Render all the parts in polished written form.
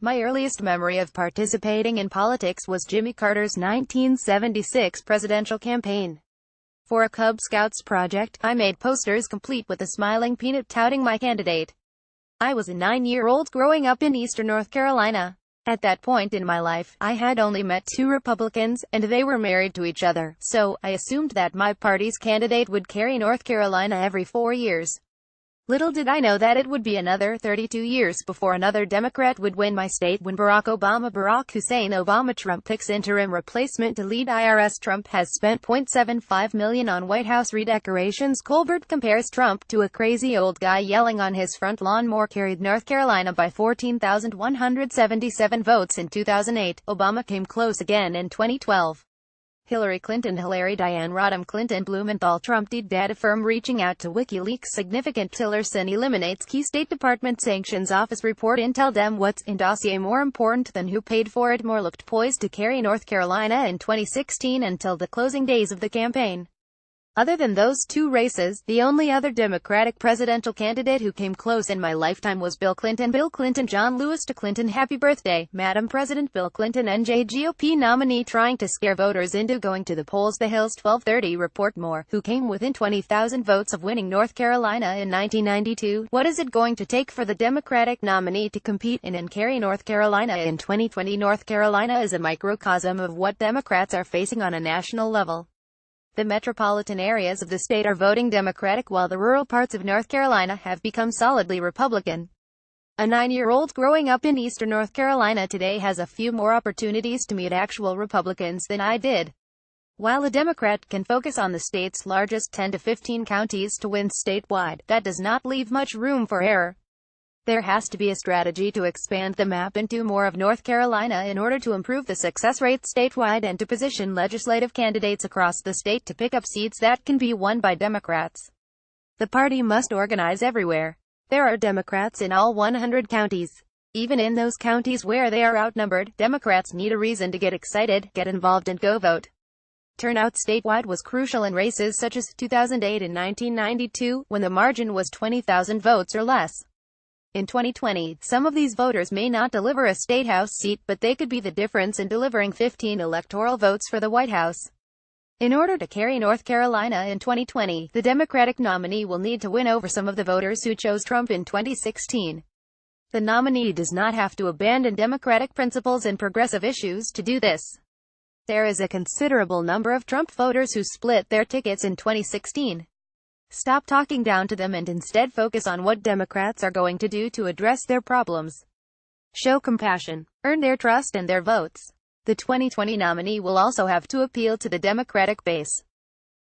My earliest memory of participating in politics was Jimmy Carter's 1976 presidential campaign. For a Cub Scouts project, I made posters complete with a smiling peanut touting my candidate. I was a 9-year-old growing up in eastern North Carolina. At that point in my life, I had only met 2 Republicans, and they were married to each other, so I assumed that my party's candidate would carry North Carolina every 4 years. Little did I know that it would be another 32 years before another Democrat would win my state. When Barack Hussein Obama Trump picks interim replacement to lead IRS. Trump has spent $0.75 million on White House redecorations. Colbert compares Trump to a crazy old guy yelling on his front lawn. Moore carried North Carolina by 14,177 votes in 2008. Obama came close again in 2012. Hillary Clinton. Diane Rodham Clinton Blumenthal Trump data firm reaching out to WikiLeaks. Significant Tillerson eliminates key State Department sanctions office report. Intel Dem what's in dossier more important than who paid for it. Moore looked poised to carry North Carolina in 2016 until the closing days of the campaign. Other than those 2 races, the only other Democratic presidential candidate who came close in my lifetime was Bill Clinton. Bill Clinton. John Lewis to Clinton. Happy birthday, Madam President. Bill Clinton NJ GOP nominee trying to scare voters into going to the polls. The Hill's 1230 report. Moore, who came within 20,000 votes of winning North Carolina in 1992. What is it going to take for the Democratic nominee to compete in and carry North Carolina in 2020? North Carolina is a microcosm of what Democrats are facing on a national level. The metropolitan areas of the state are voting Democratic, while the rural parts of North Carolina have become solidly Republican. A 9-year-old growing up in eastern North Carolina today has a few more opportunities to meet actual Republicans than I did. While a Democrat can focus on the state's largest 10 to 15 counties to win statewide, that does not leave much room for error. There has to be a strategy to expand the map into more of North Carolina in order to improve the success rate statewide and to position legislative candidates across the state to pick up seats that can be won by Democrats. The party must organize everywhere. There are Democrats in all 100 counties. Even in those counties where they are outnumbered, Democrats need a reason to get excited, get involved and go vote. Turnout statewide was crucial in races such as 2008 and 1992, when the margin was 20,000 votes or less. In 2020, some of these voters may not deliver a state house seat, but they could be the difference in delivering 15 electoral votes for the White House. In order to carry North Carolina in 2020, the Democratic nominee will need to win over some of the voters who chose Trump in 2016. The nominee does not have to abandon Democratic principles and progressive issues to do this. There is a considerable number of Trump voters who split their tickets in 2016. Stop talking down to them and instead focus on what Democrats are going to do to address their problems. Show compassion. Earn their trust and their votes. The 2020 nominee will also have to appeal to the Democratic base.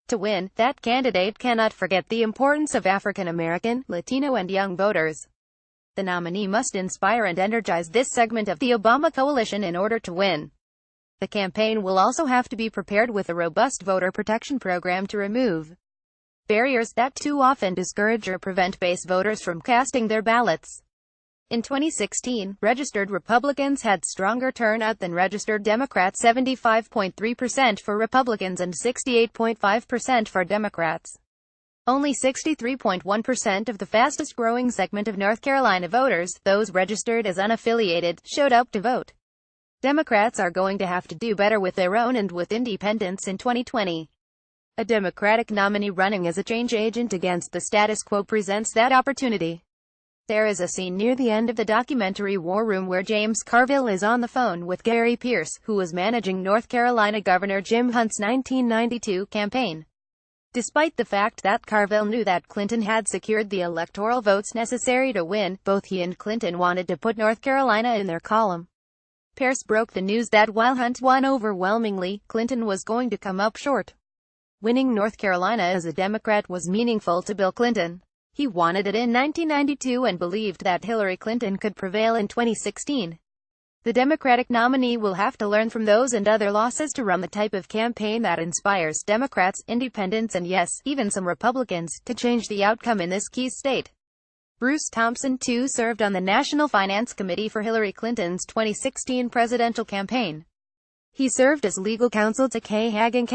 To win, that candidate cannot forget the importance of African American, Latino and young voters. The nominee must inspire and energize this segment of the Obama coalition in order to win. The campaign will also have to be prepared with a robust voter protection program to remove barriers that too often discourage or prevent base voters from casting their ballots. In 2016, registered Republicans had stronger turnout than registered Democrats, 75.3% for Republicans and 68.5% for Democrats. Only 63.1% of the fastest-growing segment of North Carolina voters, those registered as unaffiliated, showed up to vote. Democrats are going to have to do better with their own and with independents in 2020. A Democratic nominee running as a change agent against the status quo presents that opportunity. There is a scene near the end of the documentary War Room where James Carville is on the phone with Gary Pierce, who was managing North Carolina Governor Jim Hunt's 1992 campaign. Despite the fact that Carville knew that Clinton had secured the electoral votes necessary to win, both he and Clinton wanted to put North Carolina in their column. Pierce broke the news that while Hunt won overwhelmingly, Clinton was going to come up short. Winning North Carolina as a Democrat was meaningful to Bill Clinton. He wanted it in 1992 and believed that Hillary Clinton could prevail in 2016. The Democratic nominee will have to learn from those and other losses to run the type of campaign that inspires Democrats, independents and yes, even some Republicans, to change the outcome in this key state. Bruce Thompson, too, served on the National Finance Committee for Hillary Clinton's 2016 presidential campaign. He served as legal counsel to Kay Hagan.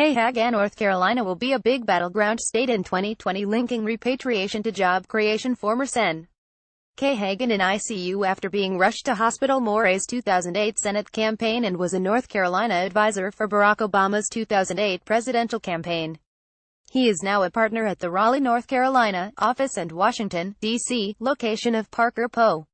North Carolina will be a big battleground state in 2020, linking repatriation to job creation. Former Sen. Kay Hagan in ICU after being rushed to hospital. Moray's 2008 Senate campaign and was a North Carolina advisor for Barack Obama's 2008 presidential campaign. He is now a partner at the Raleigh, North Carolina, office and Washington, D.C., location of Parker Poe.